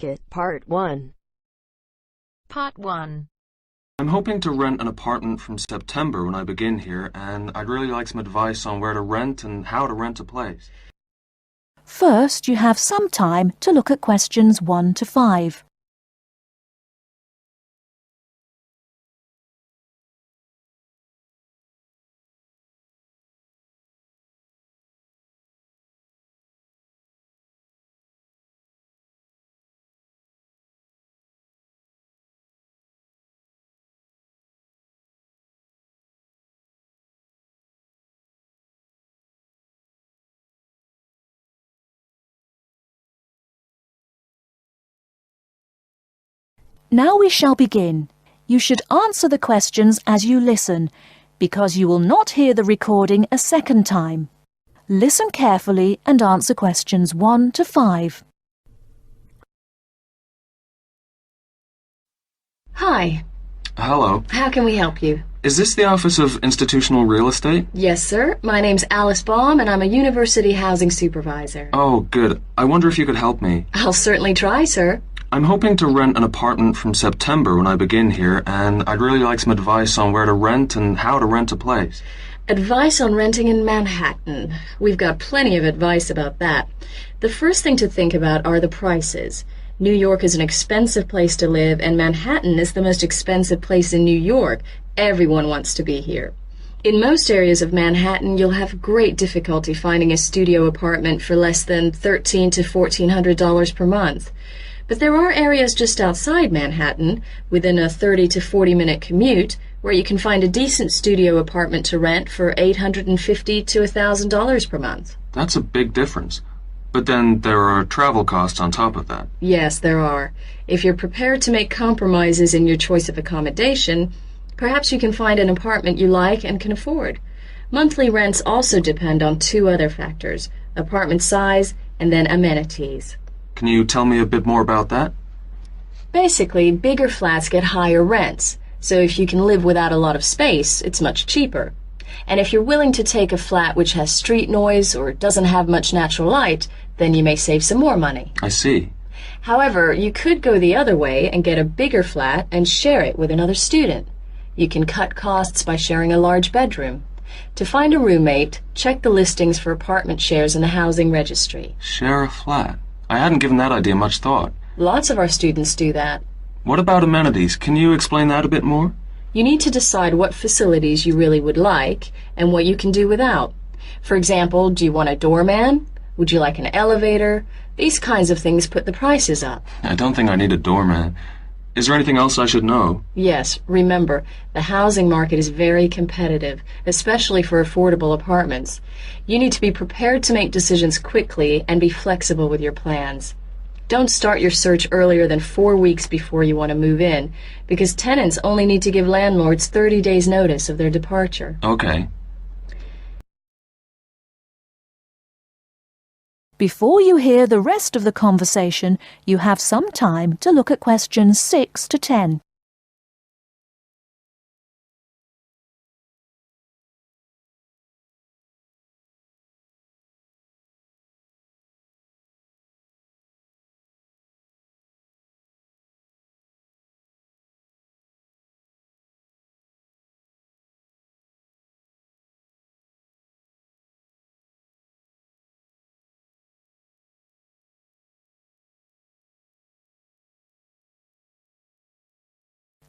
Market, Part 1. Part 1. I'm hoping to rent an apartment from September when I begin here, and I'd really like some advice on where to rent and how to rent a place. First, you have some time to look at questions 1 to 5. Now we shall begin. You should answer the questions as you listen, because you will not hear the recording a second time. Listen carefully and answer questions 1 to 5. Hi. Hello. How can we help you? Is this the Office of Institutional Real Estate? Yes, sir. My name's Alice Baum, and I'm a university housing supervisor. Oh, good. I wonder if you could help me. I'll certainly try, sir. I'm hoping to rent an apartment from September when I begin here, and I'd really like some advice on where to rent and how to rent a place. Advice on renting in Manhattan. We've got plenty of advice about that. The first thing to think about are the prices. New York is an expensive place to live, and Manhattan is the most expensive place in New York. Everyone wants to be here. In most areas of Manhattan, you'll have great difficulty finding a studio apartment for less than $1,300 to $1,400 per month. But there are areas just outside Manhattan, within a 30 to 40-minute commute, where you can find a decent studio apartment to rent for $850 to $1,000 per month. That's a big difference. But then there are travel costs on top of that. Yes, there are. If you're prepared to make compromises in your choice of accommodation, perhaps you can find an apartment you like and can afford. Monthly rents also depend on 2 other factors: apartment size and then amenities. Can you tell me a bit more about that? Basically, bigger flats get higher rents, so if you can live without a lot of space, it's much cheaper. And if you're willing to take a flat which has street noise or doesn't have much natural light, then you may save some more money. I see. However, you could go the other way and get a bigger flat and share it with another student. You can cut costs by sharing a large bedroom. To find a roommate, check the listings for apartment shares in the housing registry. Share a flat. I hadn't given that idea much thought. Lots of our students do that. What about amenities? Can you explain that a bit more? You need to decide what facilities you really would like and what you can do without. For example, do you want a doorman? Would you like an elevator? These kinds of things put the prices up. I don't think I need a doorman. Is there anything else I should know? Yes, remember, the housing market is very competitive, especially for affordable apartments. You need to be prepared to make decisions quickly and be flexible with your plans. Don't start your search earlier than 4 weeks before you want to move in, because tenants only need to give landlords 30 days notice of their departure. Okay. Before you hear the rest of the conversation, you have some time to look at questions 6 to 10.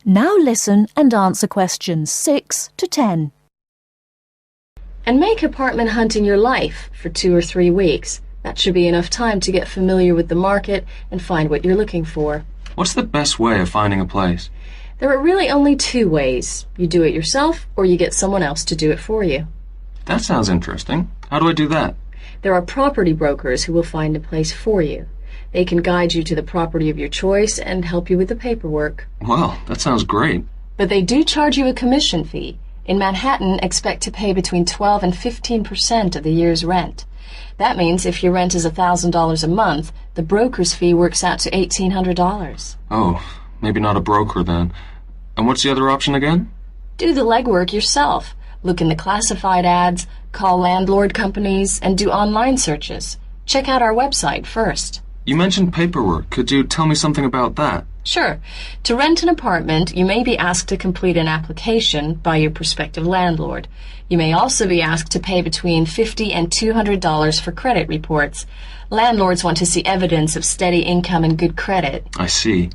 Now listen and answer questions 6 to 10. And make apartment hunting your life for 2 or 3 weeks. That should be enough time to get familiar with the market and find what you're looking for. What's the best way of finding a place? There are really only 2 ways. You do it yourself, or you get someone else to do it for you. That sounds interesting. How do I do that? There are property brokers who will find a place for you. They can guide you to the property of your choice and help you with the paperwork. Well, that sounds great. But they do charge you a commission fee. In Manhattan, expect to pay between 12 and 15% of the year's rent. That means if your rent is $1,000 a month, the broker's fee works out to $1,800. Oh, maybe not a broker then. And what's the other option again? Do the legwork yourself. Look in the classified ads, call landlord companies, and do online searches. Check out our website first. You mentioned paperwork. Could you tell me something about that? Sure. To rent an apartment, you may be asked to complete an application by your prospective landlord. You may also be asked to pay between $50 and $200 for credit reports. Landlords want to see evidence of steady income and good credit. I see.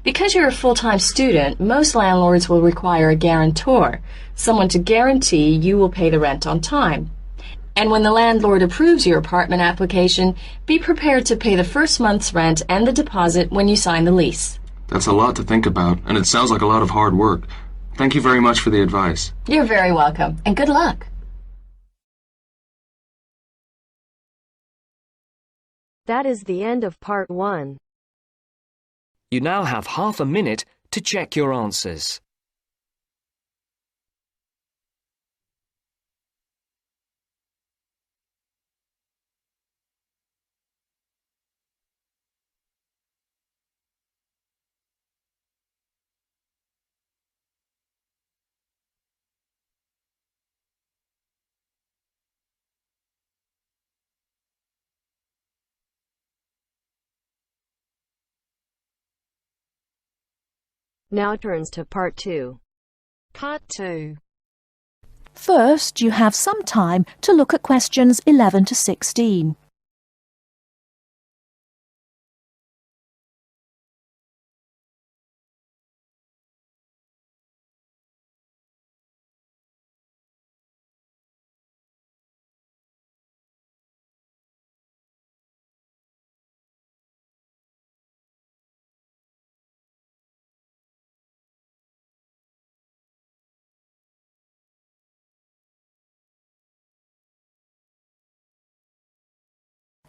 Because you're a full-time student, most landlords will require a guarantor, someone to guarantee you will pay the rent on time. And when the landlord approves your apartment application, be prepared to pay the first month's rent and the deposit when you sign the lease. That's a lot to think about, and it sounds like a lot of hard work. Thank you very much for the advice. You're very welcome, and good luck. That is the end of part 1. You now have half a minute to check your answers. Now turns to part 2. Part 2. First, you have some time to look at questions 11 to 16.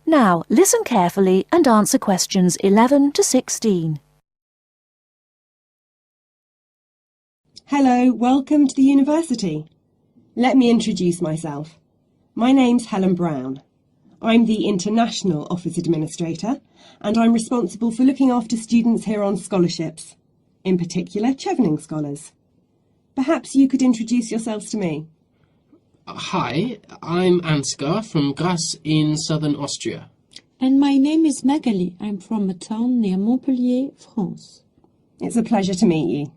Now, listen carefully and answer questions 11 to 16. Hello, welcome to the university. Let me introduce myself. My name's Helen Brown. I'm the International Office Administrator, and I'm responsible for looking after students here on scholarships, in particular Chevening scholars. Perhaps you could introduce yourselves to me. Hi, I'm Ansgar from Grasse in southern Austria. And my name is Magali. I'm from a town near Montpellier, France. It's a pleasure to meet you.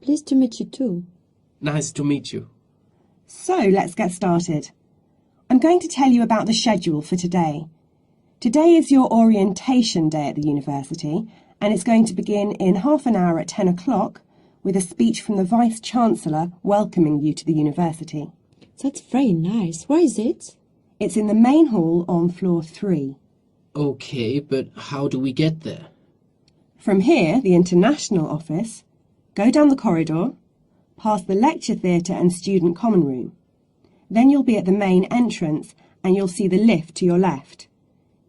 Pleased to meet you too. Nice to meet you. So, let's get started. I'm going to tell you about the schedule for today. Today is your orientation day at the university, and it's going to begin in half an hour at 10 o'clock with a speech from the Vice-Chancellor welcoming you to the university. That's very nice. Where is it? It's in the main hall on floor 3. Okay, but how do we get there? From here, the International Office, go down the corridor, past the lecture theatre and student common room. Then you'll be at the main entrance and you'll see the lift to your left.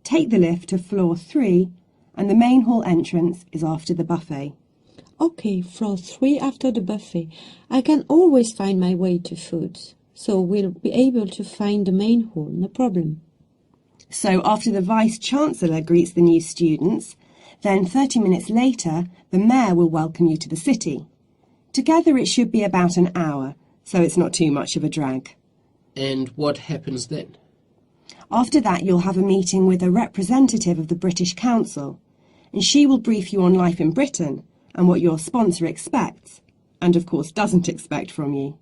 Take the lift to floor 3 and the main hall entrance is after the buffet. Okay, floor 3 after the buffet. I can always find my way to food. So we'll be able to find the main hall, no problem. So after the Vice-Chancellor greets the new students, then 30 minutes later, the Mayor will welcome you to the city. Together it should be about an hour, so it's not too much of a drag. And what happens then? After that, you'll have a meeting with a representative of the British Council, and she will brief you on life in Britain and what your sponsor expects, and of course doesn't expect from you.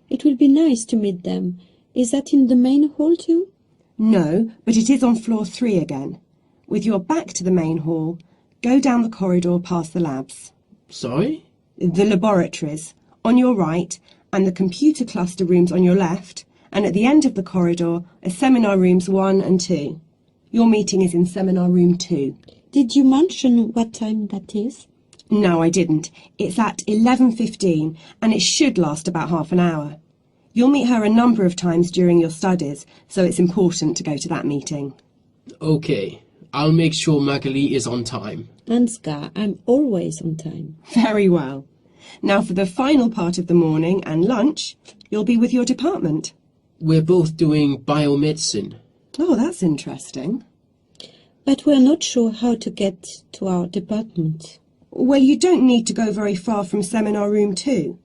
It will be nice to meet them. Is that in the main hall too? No, but it is on floor 3 again. With your back to the main hall, go down the corridor past the labs. Sorry? The laboratories, on your right, and the computer cluster rooms on your left, and at the end of the corridor are seminar rooms 1 and 2. Your meeting is in seminar room 2. Did you mention what time that is? No, I didn't. It's at 11:15 and it should last about half an hour. You'll meet her a number of times during your studies, so it's important to go to that meeting. Okay, I'll make sure Magali is on time. Ansgar, I'm always on time. Very well. Now for the final part of the morning and lunch, you'll be with your department. We're both doing biomedicine. Oh, that's interesting. But we're not sure how to get to our department. Well, you don't need to go very far from seminar room 2.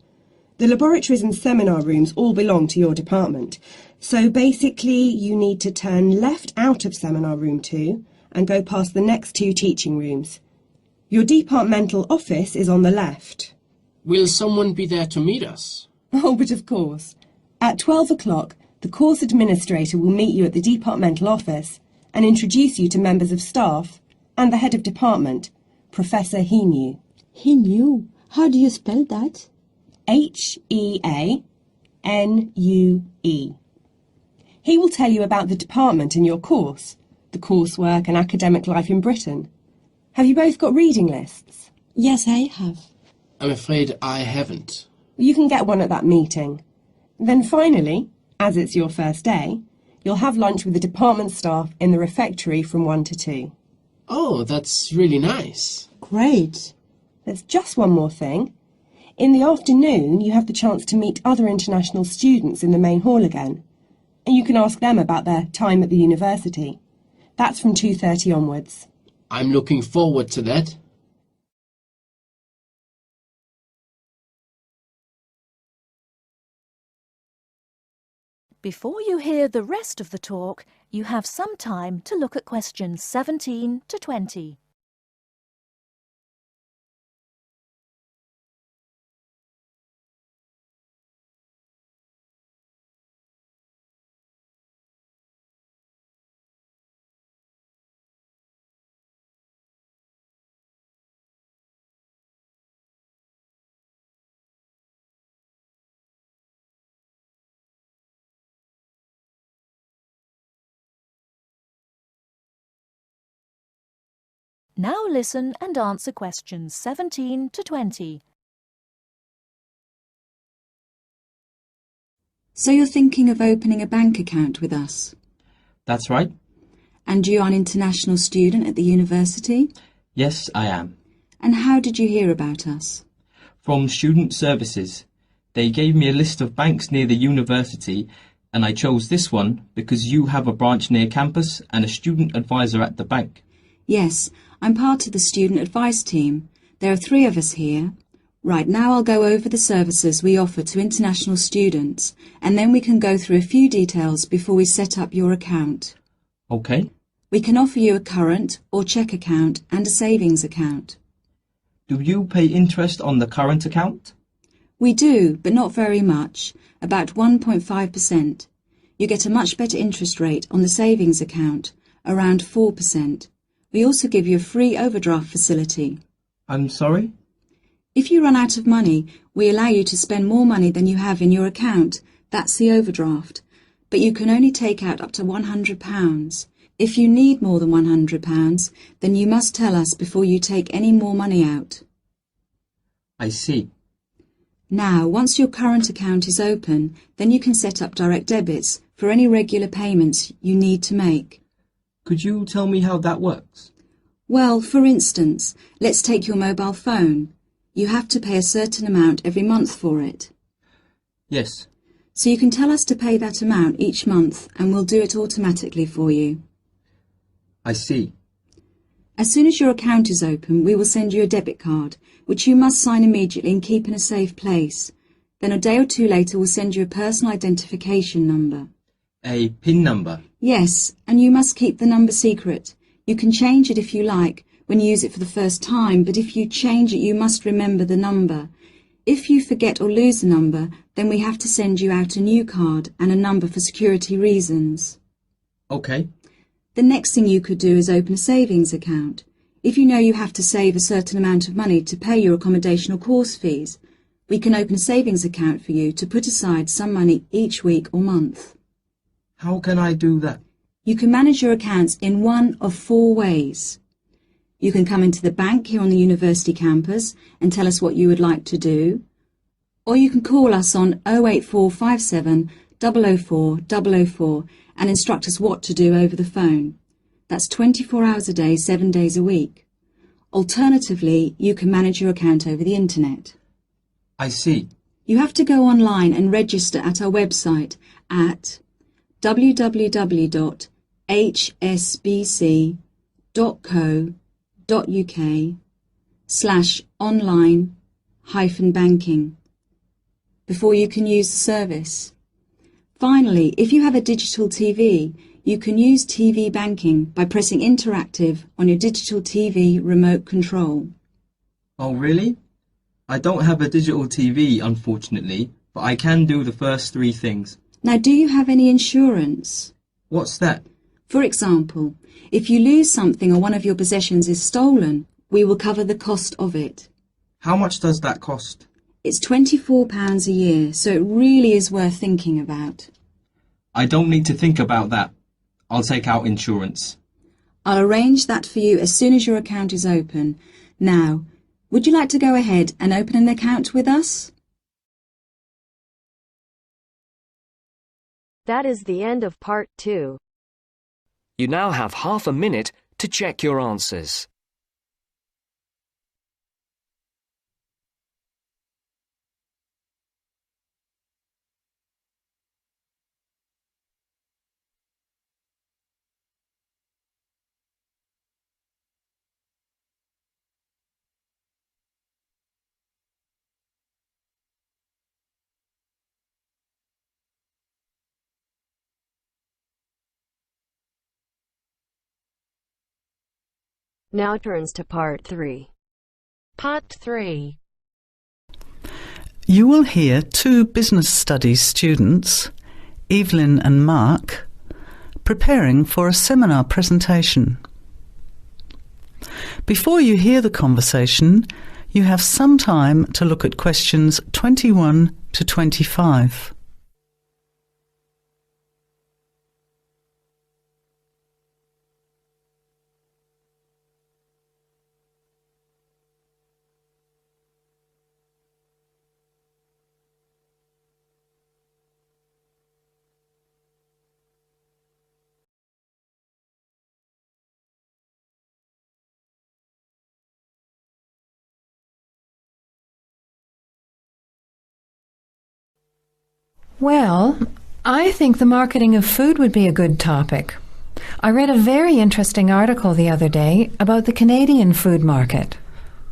The laboratories and seminar rooms all belong to your department. So basically, you need to turn left out of seminar room 2 and go past the next two teaching rooms. Your departmental office is on the left. Will someone be there to meet us? Oh, but of course. At 12 o'clock, the course administrator will meet you at the departmental office and introduce you to members of staff and the head of department, Professor Heanue. Heanue? How do you spell that? Heanue. He will tell you about the department and your course, the coursework and academic life in Britain. Have you both got reading lists? Yes, I have. I'm afraid I haven't. You can get one at that meeting. Then finally, as it's your first day, you'll have lunch with the department staff in the refectory from 1 to 2. Oh, that's really nice. Great. There's just one more thing. In the afternoon, you have the chance to meet other international students in the main hall again. And you can ask them about their time at the university. That's from 2:30 onwards. I'm looking forward to that. Before you hear the rest of the talk, you have some time to look at questions 17 to 20. Now listen and answer questions 17 to 20. So you're thinking of opening a bank account with us? That's right. And you are an international student at the university? Yes, I am. And how did you hear about us? From Student Services. They gave me a list of banks near the university, and I chose this one because you have a branch near campus and a student advisor at the bank. Yes, I'm part of the student advice team. There are 3 of us here. Right, now I'll go over the services we offer to international students, and then we can go through a few details before we set up your account. Okay. We can offer you a current or cheque account and a savings account. Do you pay interest on the current account? We do, but not very much, about 1.5%. You get a much better interest rate on the savings account, around 4%. We also give you a free overdraft facility. I'm sorry? If you run out of money, we allow you to spend more money than you have in your account. That's the overdraft. But you can only take out up to £100. If you need more than £100, then you must tell us before you take any more money out. I see. Now, once your current account is open, then you can set up direct debits for any regular payments you need to make. Could you tell me how that works? Well, for instance, let's take your mobile phone. You have to pay a certain amount every month for it. Yes. So you can tell us to pay that amount each month and we'll do it automatically for you. I see. As soon as your account is open, we will send you a debit card, which you must sign immediately and keep in a safe place. Then a day or 2 later, we'll send you a personal identification number. A PIN number? Yes, and you must keep the number secret. You can change it if you like when you use it for the first time, but if you change it, you must remember the number. If you forget or lose the number, then we have to send you out a new card and a number for security reasons. Okay. The next thing you could do is open a savings account. If you know you have to save a certain amount of money to pay your accommodation or course fees, we can open a savings account for you to put aside some money each week or month. How can I do that? You can manage your accounts in one of 4 ways. You can come into the bank here on the university campus and tell us what you would like to do, or you can call us on 08457 004 004 and instruct us what to do over the phone. That's 24 hours a day, 7 days a week. Alternatively, you can manage your account over the internet. I see. You have to go online and register at our website at www.hsbc.co.uk/online-banking before you can use the service. Finally, if you have a digital TV, You can use TV banking by pressing Interactive on your digital TV remote control. Oh, really? I don't have a digital TV, unfortunately, but I can do the first three things. Now, do you have any insurance? What's that? For example, if you lose something or one of your possessions is stolen, we will cover the cost of it. How much does that cost? It's £24 a year, so it really is worth thinking about. I don't need to think about that. I'll take out insurance. I'll arrange that for you as soon as your account is open. Now, would you like to go ahead and open an account with us? That is the end of part 2. You now have half a minute to check your answers. Now turns to part 3. Part 3. You will hear two business studies students, Evelyn and Mark, preparing for a seminar presentation. Before you hear the conversation, you have some time to look at questions 21 to 25. Well, I think the marketing of food would be a good topic. I read a very interesting article the other day about the Canadian food market.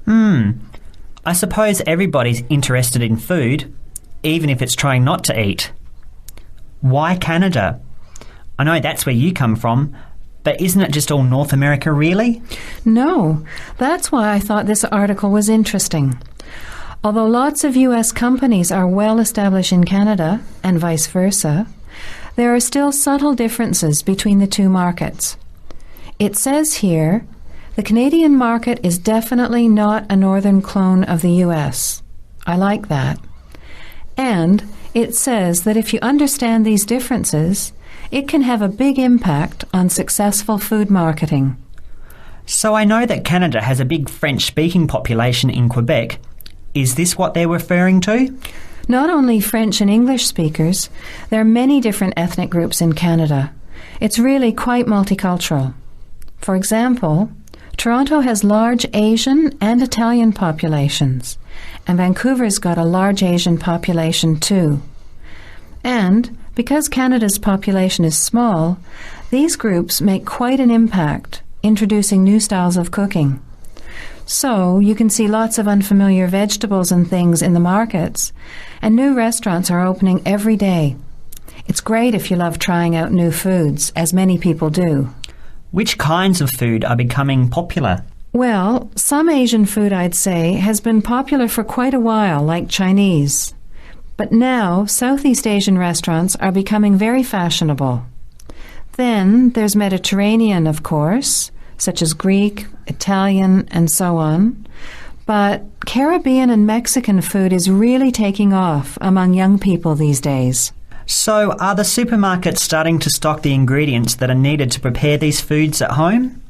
I suppose everybody's interested in food, even if it's trying not to eat. Why Canada? I know that's where you come from, but isn't it just all North America, really? No, that's why I thought this article was interesting. Although lots of US companies are well established in Canada, and vice versa, there are still subtle differences between the two markets. It says here, the Canadian market is definitely not a northern clone of the US. I like that. And it says that if you understand these differences, it can have a big impact on successful food marketing. So I know that Canada has a big French-speaking population in Quebec. Is this what they're referring to? Not only French and English speakers, there are many different ethnic groups in Canada. It's really quite multicultural. For example, Toronto has large Asian and Italian populations, and Vancouver's got a large Asian population too. And because Canada's population is small, these groups make quite an impact, introducing new styles of cooking. So you can see lots of unfamiliar vegetables and things in the markets, and new restaurants are opening every day. It's great if you love trying out new foods, as many people do. Which kinds of food are becoming popular? Well, some Asian food, I'd say, has been popular for quite a while, like Chinese. But now, Southeast Asian restaurants are becoming very fashionable. Then there's Mediterranean, of course, such as Greek, Italian, and so on. But Caribbean and Mexican food is really taking off among young people these days. So are the supermarkets starting to stock the ingredients that are needed to prepare these foods at home?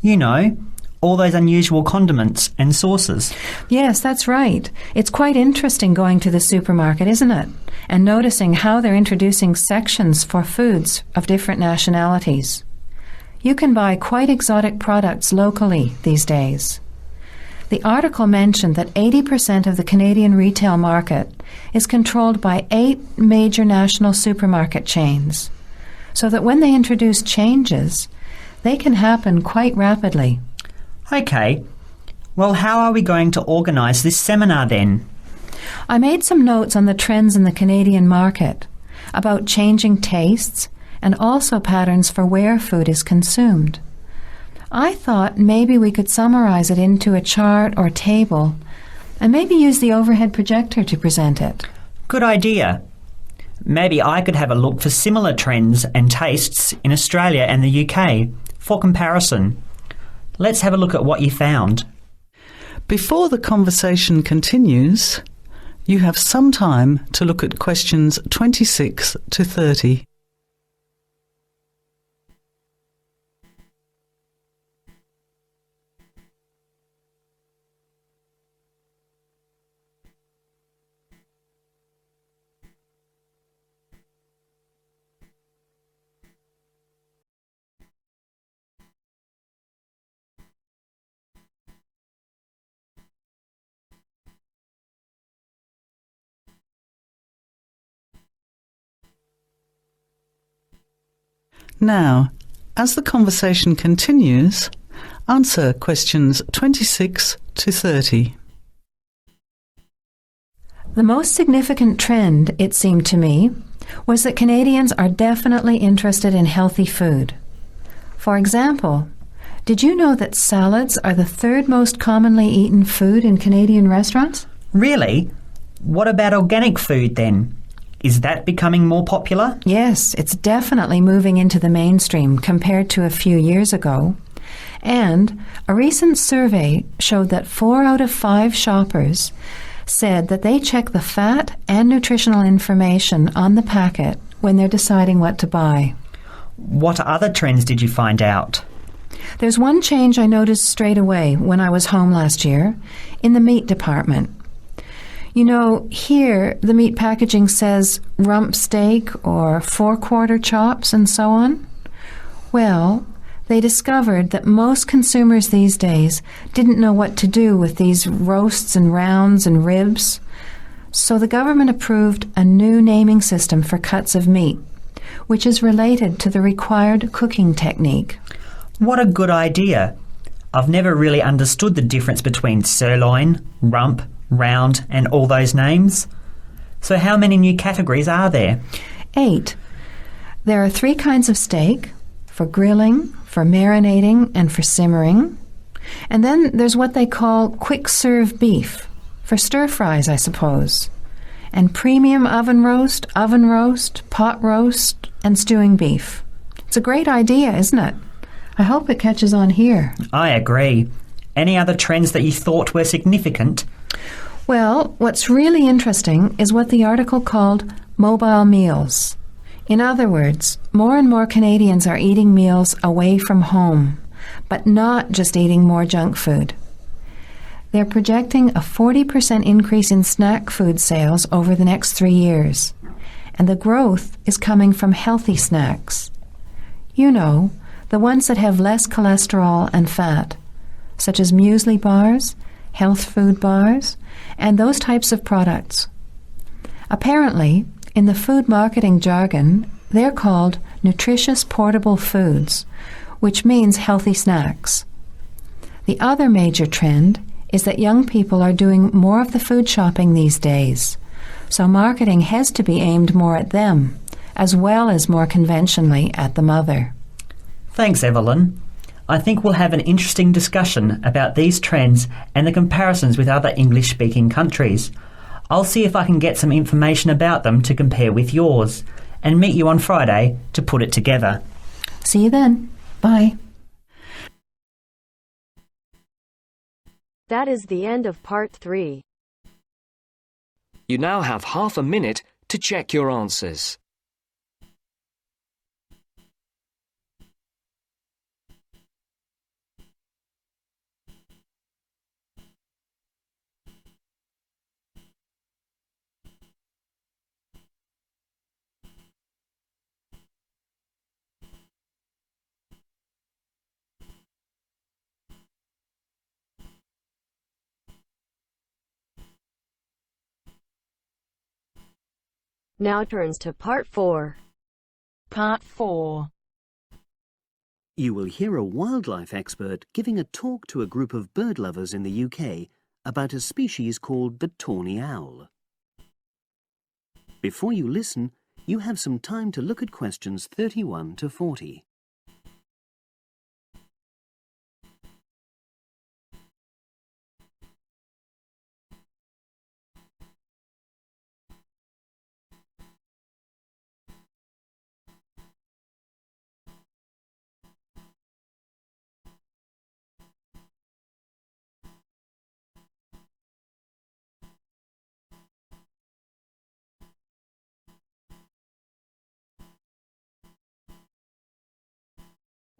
You know, all those unusual condiments and sauces. Yes, that's right. It's quite interesting going to the supermarket, isn't it? And noticing how they're introducing sections for foods of different nationalities. You can buy quite exotic products locally these days. The article mentioned that 80% of the Canadian retail market is controlled by 8 major national supermarket chains, so that when they introduce changes, they can happen quite rapidly. Okay. Well, how are we going to organise this seminar then? I made some notes on the trends in the Canadian market, about changing tastes and also patterns for where food is consumed. I thought maybe we could summarize it into a chart or table and maybe use the overhead projector to present it. Good idea. Maybe I could have a look for similar trends and tastes in Australia and the UK for comparison. Let's have a look at what you found. Before the conversation continues, you have some time to look at questions 26 to 30. Now, as the conversation continues, answer questions 26 to 30. The most significant trend, it seemed to me, was that Canadians are definitely interested in healthy food. For example, did you know that salads are the third most commonly eaten food in Canadian restaurants? Really? What about organic food then? Is that becoming more popular? Yes, it's definitely moving into the mainstream compared to a few years ago. And a recent survey showed that 4 out of 5 shoppers said that they check the fat and nutritional information on the packet when they're deciding what to buy. What other trends did you find out? There's one change I noticed straight away when I was home last year in the meat department. You know, here the meat packaging says rump steak or 4-quarter chops and so on. Well, they discovered that most consumers these days didn't know what to do with these roasts and rounds and ribs. So the government approved a new naming system for cuts of meat, which is related to the required cooking technique. What a good idea. I've never really understood the difference between sirloin, rump, round and all those names. So how many new categories are there? 8. There are 3 kinds of steak, for grilling, for marinating and for simmering. And then there's what they call quick-serve beef, for stir-fries, I suppose. And premium oven roast, pot roast and stewing beef. It's a great idea, isn't it? I hope it catches on here. I agree. Any other trends that you thought were significant? Well, what's really interesting is what the article called mobile meals. In other words, more and more Canadians are eating meals away from home, but not just eating more junk food. They're projecting a 40% increase in snack food sales over the next 3 years, and the growth is coming from healthy snacks. You know, the ones that have less cholesterol and fat, such as muesli bars, health food bars, and those types of products. Apparently, in the food marketing jargon, they're called nutritious portable foods, which means healthy snacks. The other major trend is that young people are doing more of the food shopping these days, so marketing has to be aimed more at them, as well as more conventionally at the mother. Thanks, Evelyn. I think we'll have an interesting discussion about these trends and the comparisons with other English-speaking countries. I'll see if I can get some information about them to compare with yours, and meet you on Friday to put it together. See you then. Bye. That is the end of part 3. You now have half a minute to check your answers. Now turns to part 4. Part 4. You will hear a wildlife expert giving a talk to a group of bird lovers in the UK about a species called the tawny owl. Before you listen, You have some time to look at questions 31 to 40.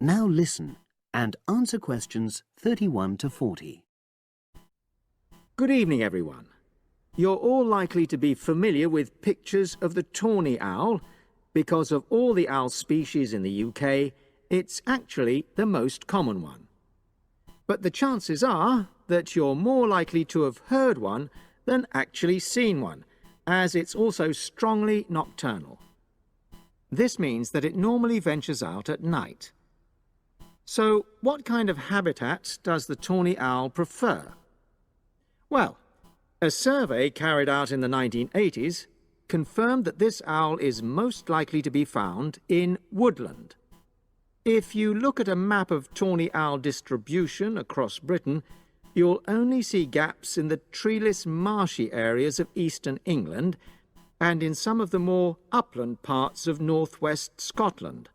Now listen and answer questions 31 to 40. Good evening, everyone. You're all likely to be familiar with pictures of the tawny owl. Because of all the owl species in the UK, it's actually the most common one. But the chances are that you're more likely to have heard one than actually seen one, as it's also strongly nocturnal. This means that it normally ventures out at night. So, what kind of habitat does the tawny owl prefer? Well, a survey carried out in the 1980s confirmed that this owl is most likely to be found in woodland. If you look at a map of tawny owl distribution across Britain, you'll only see gaps in the treeless marshy areas of eastern England and in some of the more upland parts of northwest Scotland.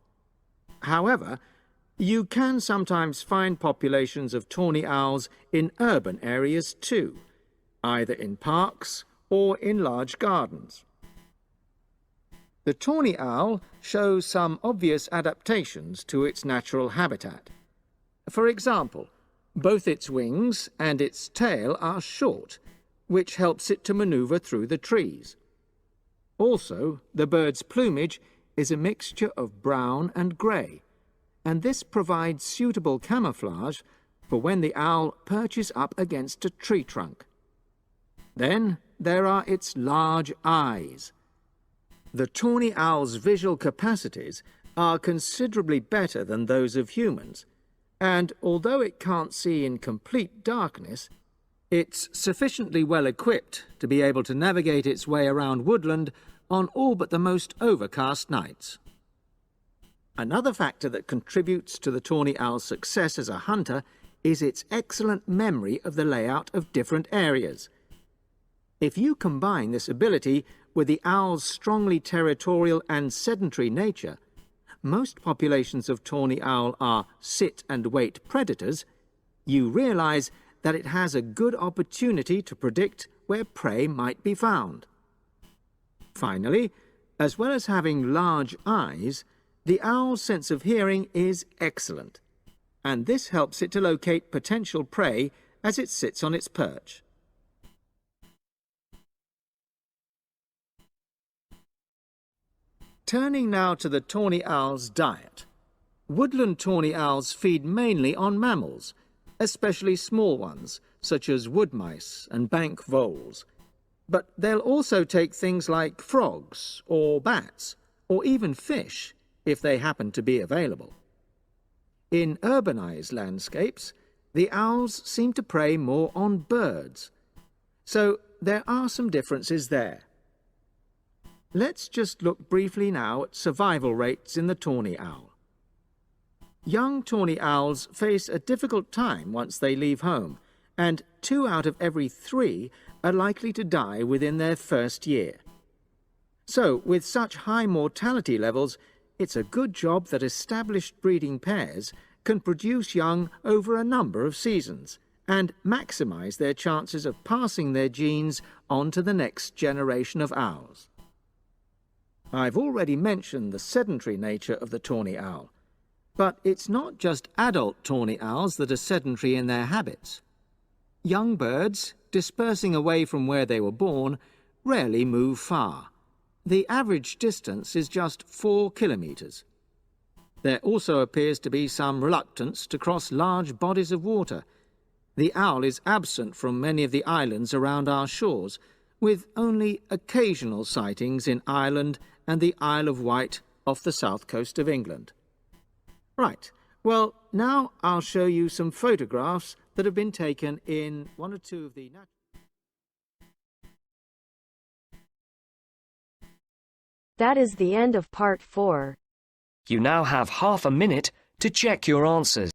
However, you can sometimes find populations of tawny owls in urban areas too, either in parks or in large gardens. The tawny owl shows some obvious adaptations to its natural habitat. For example, both its wings and its tail are short, which helps it to maneuver through the trees. Also, the bird's plumage is a mixture of brown and grey, and this provides suitable camouflage for when the owl perches up against a tree trunk. Then there are its large eyes. The tawny owl's visual capacities are considerably better than those of humans, and although it can't see in complete darkness, it's sufficiently well equipped to be able to navigate its way around woodland on all but the most overcast nights. Another factor that contributes to the tawny owl's success as a hunter is its excellent memory of the layout of different areas. If you combine this ability with the owl's strongly territorial and sedentary nature, most populations of tawny owl are sit-and-wait predators, you realize that it has a good opportunity to predict where prey might be found. Finally, as well as having large eyes, the owl's sense of hearing is excellent, and this helps it to locate potential prey as it sits on its perch. Turning now to the tawny owl's diet. Woodland tawny owls feed mainly on mammals, especially small ones, such as wood mice and bank voles. But they'll also take things like frogs or bats, or even fish, if they happen to be available. In urbanized landscapes, the owls seem to prey more on birds. So there are some differences there. Let's just look briefly now at survival rates in the tawny owl. Young tawny owls face a difficult time once they leave home, and 2 out of every 3 are likely to die within their first year. So, with such high mortality levels, it's a good job that established breeding pairs can produce young over a number of seasons and maximize their chances of passing their genes on to the next generation of owls. I've already mentioned the sedentary nature of the tawny owl, but it's not just adult tawny owls that are sedentary in their habits. Young birds, dispersing away from where they were born, rarely move far. The average distance is just 4 kilometres. There also appears to be some reluctance to cross large bodies of water. The owl is absent from many of the islands around our shores, with only occasional sightings in Ireland and the Isle of Wight off the south coast of England. Right, well, now I'll show you some photographs that have been taken in 1 or 2 of the natural That is the end of part 4. You now have half a minute to check your answers.